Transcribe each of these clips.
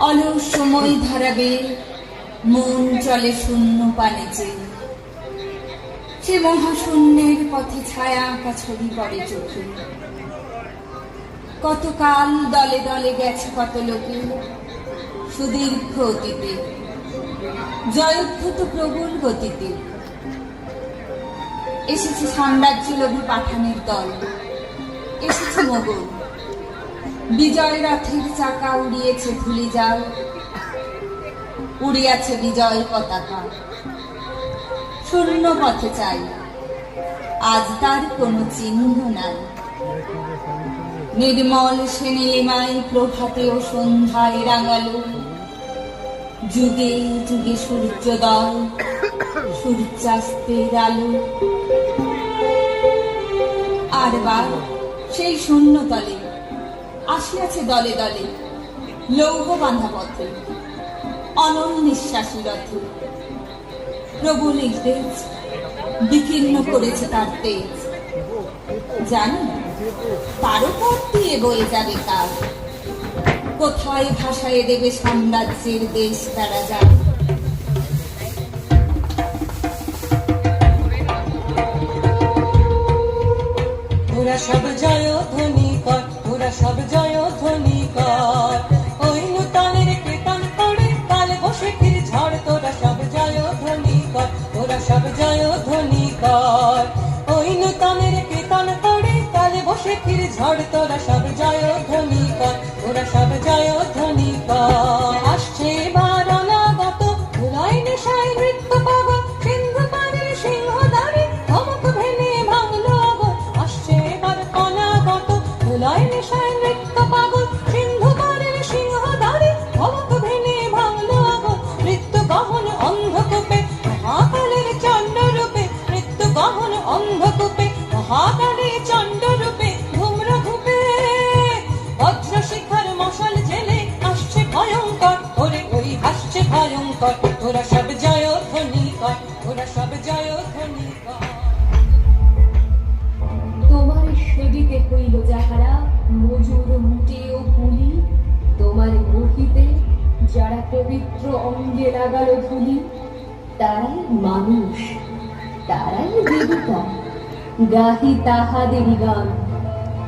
অলস সময় ধারাবে, মন চলে শূন্য পানে চেয়ে। সে মহাশূন্যের পথে ছায়া আঁকা ছবি পড়ে চোখে। কতকাল দলে দলে গেছে কত লোকে সুদীর্ঘ অতীতে, জয়োদ্ধত প্রবল গতিতে। এসেছে সাম্রাজ্য লোভী পাঠানের দল, এসেছে মোগল। বিজয় রথের চাকা উড়িয়েছে ধুলি জাল, উড়িয়াছে বিজয় পতাকা। শূন্য পথে চাই, আজ তার কোনো চিহ্ন নাই। নির্মল সে নীলিমায় প্রভাতে ও সন্ধ্যায় রাঙালো। যুগে যুগে সূর্যোদয়, সূর্যাস্তের আলো। আরবার সেই শূন্যতলে আসিয়াছে দলে দলে লৌহ বাঁধা পথে, অনন্নিশ্বাসী রথে। প্রবল তেজ বিকীর্ণ করেছে তার তেজ। জানি তারও পথ দিয়ে বয়ে যাবে কাল। কোথায় ভাসায় দেবে সাম্রাজ্যের দেশ তারা যায়। ওরা সব জয় ধ্বনি কর, ওরা সব জয় ধ্বনি কর। ওই নূতনের কীর্তন করে কাল বসে ফির ঝড়। তোরা সব জয় ধ্বনি কর, ওরা সব জয় ধ্বনি কর। ওই নূতনের কীর্তন করে কাল বসে ফির ঝড়। তোরা সব জয় ধ্বনি কর, ওরা সব জয় ধ্বনি কর। আসছে এবার অনাগত ধুলায় নেশায় নৃত্য পাগল। সিন্ধু পাড়ের সিংহদ্বারে ধমক ভেঙে ভাঙলো আগল। আসছে এবার অনাগত ধুলায় নেশায় নৃত্য পাগল। সিন্ধু পাড়ের সিংহদ্বারে ধমক ভেঙে ভাঙলো আগল। মৃত্যু গহন অন্ধকূপে মহাকালের চণ্ডরূপে। মৃত্যু গহন অন্ধকূপে মহাকালের চণ্ডরূপে। ধূম্রকূপে বজ্র শিখার মশাল জেলে আসছে ভয়ঙ্কর। ওরে ওই আসছে ভয়ঙ্কর। ওরা সব জয় ধ্বনি কর, ওরা সব জয় ধ্বনি কর। তোমার সেদিতে হইল যাহারা মজুর মুটে ও কুলি। তোমার গহিতে যারা পবিত্র অঙ্গে লাগালো ধুলি। তারাই মানুষ, তারাই দেবতা। গাহি তাহাদেরই গান,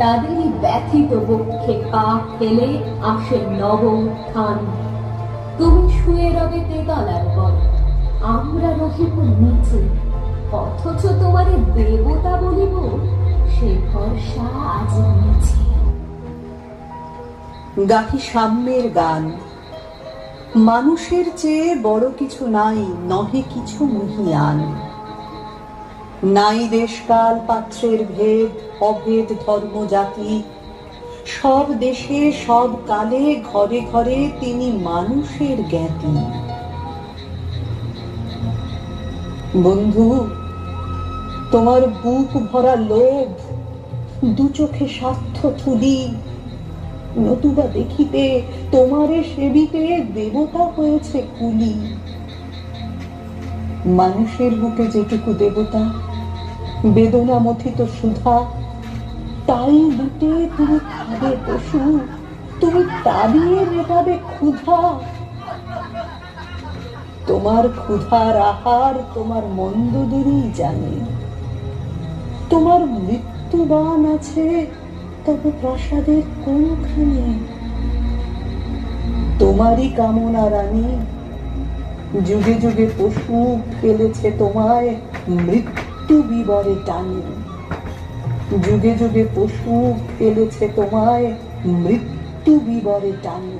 তাদেরই ব্যথিত বক্ষে পা ফেলে আসে নব উত্থান। তুমি শুয়ে রবে তেতলার পর, আমরা রহিব নিচে। অথচ তোমারে দেবতা বলিব, সে ভরসা আজ নিচে। গাহি সাম্যের গান। মানুষের চেয়ে বড় কিছু নাই, নহে কিছু মহিয়ান। নাই দেশকাল পাত্রের ভেদ, অভেদ ধর্ম জাতি। সব দেশে সব কালে ঘরে ঘরে তিনি মানুষের জ্ঞাতি। বন্ধু, তোমার বুক ভরা লোভ, দু চোখে স্বার্থ থুলি। নতুবা দেখিতে তোমারে সেবিতে দেবতা হয়েছে কুলি। মানুষের বুকে যেটুকু দেবতা, বেদনা মথিত সুধা, তাই লুটে তুমি খাবে পশু, তুমি তা দিয়ে মেটাবে ক্ষুধা। তোমার ক্ষুধার আহার তোমার মন্দদেরই জানে। তোমার মৃত্যুবান আছে তবে প্রাসাদের কোনখানে। তোমারই কামনা রানী, যুগে যুগে পশু ফেলেছে তোমায় মৃত্যু বিবরে টানে। যুগে যুগে পশু ফেলেছে তোমায় মৃত্যু বিবরে টানে।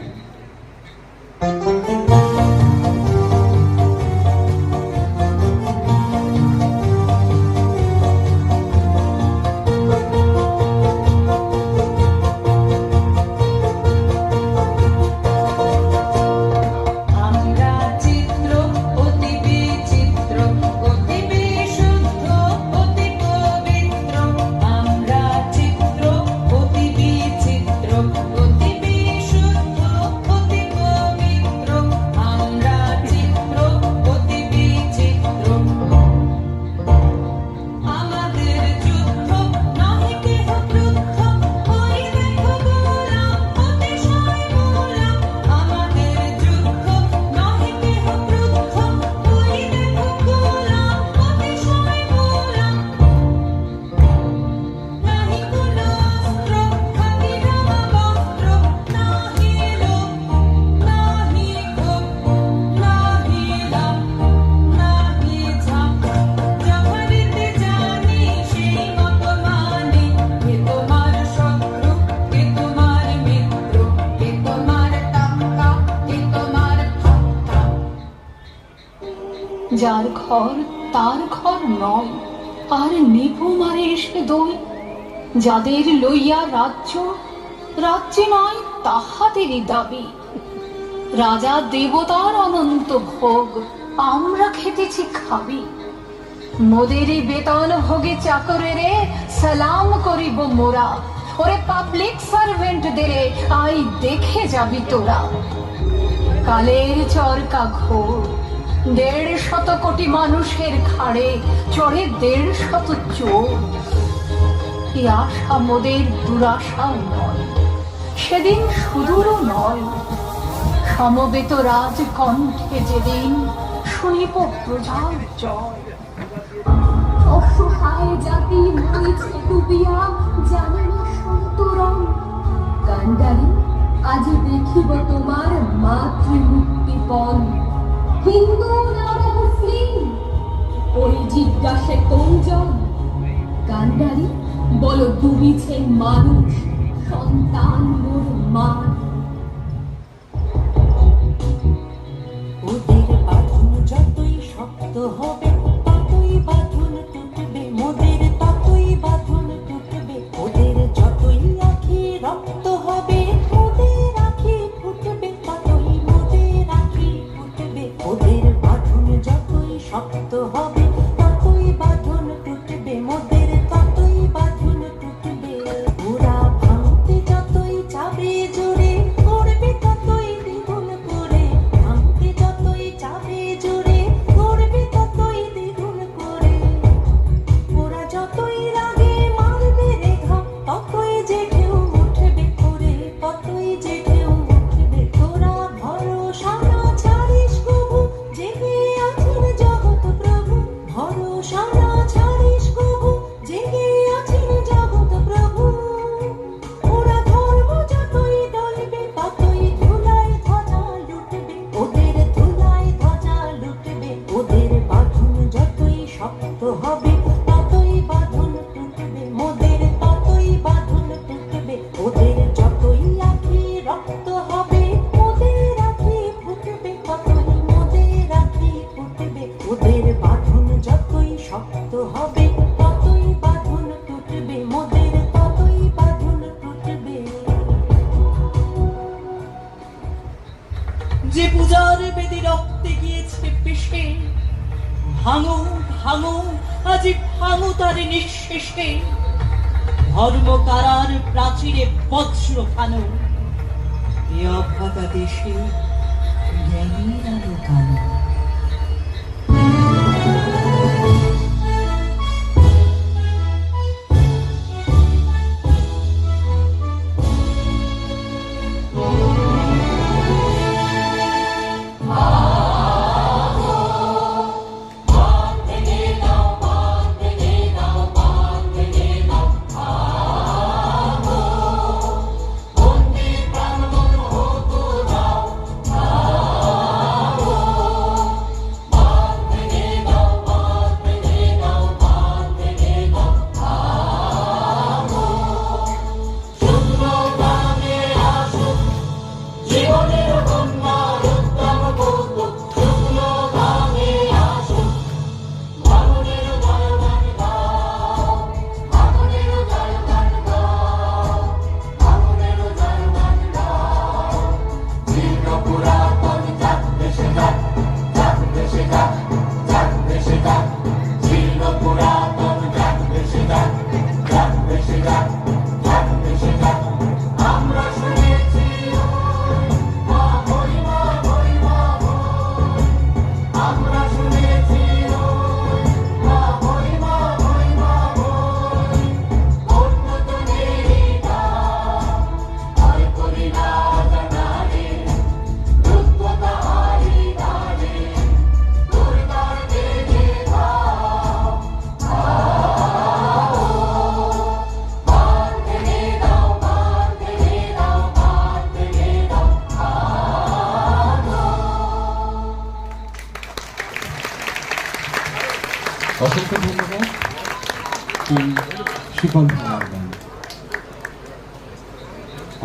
যার ঘর তার ঘর নয়, আর নিভু মারে এসে দই। যাদের লইয়া রাজ্য, রাজ্যে নয় তাহাদেরই দাবি। রাজা দেবতার অনন্ত ভোগ, আমরা খেতেছি খাবি। মোদের বেতন ভোগে চাকরেরে সালাম করিব মোরা। ওরে পাবলিক সার্ভেন্ট দেরে আই দেখে যাবি তোরা। কালের চরকা ঘোর, 150 কোটি মানুষের ঘাড়ে চড়ে 150 চোর। এই আশা মোদের দুরাশাও নয়, সেদিন সুদূরও নয়। সমবেত রাজ কণ্ঠে যেদিন শুনিব প্রজার জয়। অসহায় জাতি মরিছে ডুবিয়া, জানে না সন্তরণ। কান্ডারি আজ দেখিব তোমার মাতৃমুক্তিপণ। হিন্দু না মুসলিম ওই জিজ্ঞাসে কোনজন? কান্ডারি বলো ডুবিছে মানুষ, সন্তান মোর মান। ওদের বাঁধন যতই শক্ত হবে ততই বাঁধন টুটবে, মোদের ততই বাঁধন টুটবে। ওদের যতই আখি রক্ত হবে মোদের আখি ফুটবে, ততই মোদের আখি ফুটবে। ওদের বাঁধন যতই শক্ত হবে ততই বাঁধন টুটবে, মোদের ততই বাঁধন টুটবে। ওরা ভাঙতে যতই চাবে জোরে করবে ততই দ্বিগুণ করে, ভাঙতে যতই চাবে জোরে করবে ততই দ্বিগুণ করে। ওরা যতই রাগে মারবে রেখা ততই যে ঢেউ উঠবে করে, ততই যে ঢেউ উঠবে। তোরা ভরসা না ছাড়িস কবু, জেগে আছেন জগৎ প্রভু। ভরসা না ছাড়িস কবু, জেগে আছেন জগৎ প্রভু। ওরা ধর্ম যতই দলবে ততই ধুলায় ধ্বজা লুটবে, ওদের ধুলায় ধ্বজা লুটবে। ওদের বাঁধন যতই শক্ত হবে ততই বাঁধন টুটবে, মোদের ততই বাঁধন টুটবে। ওদের যতই আখি রক্ত হবে মোদের আখি ফুটবে, ততই মোদের আখি ফুটবে। ওদের বাঁধন যতই শক্ত হবে ততই বাঁধন টুটবে, মোদের ততই বাঁধন টুটবে। যে পূজার বেদি রক্তে গিয়েছে পেশে, ভাঙো ভাঙো আজি ভাঙো তার নিঃশেষে। ধর্ম কারার প্রাচীরে বজ্র খানো, এ অভাগা দেশে জ্ঞানীর আলো কালো। অসংখ্য ধন্যবাদ শিকল ভাঙার গান।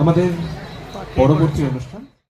আমাদের পরবর্তী অনুষ্ঠান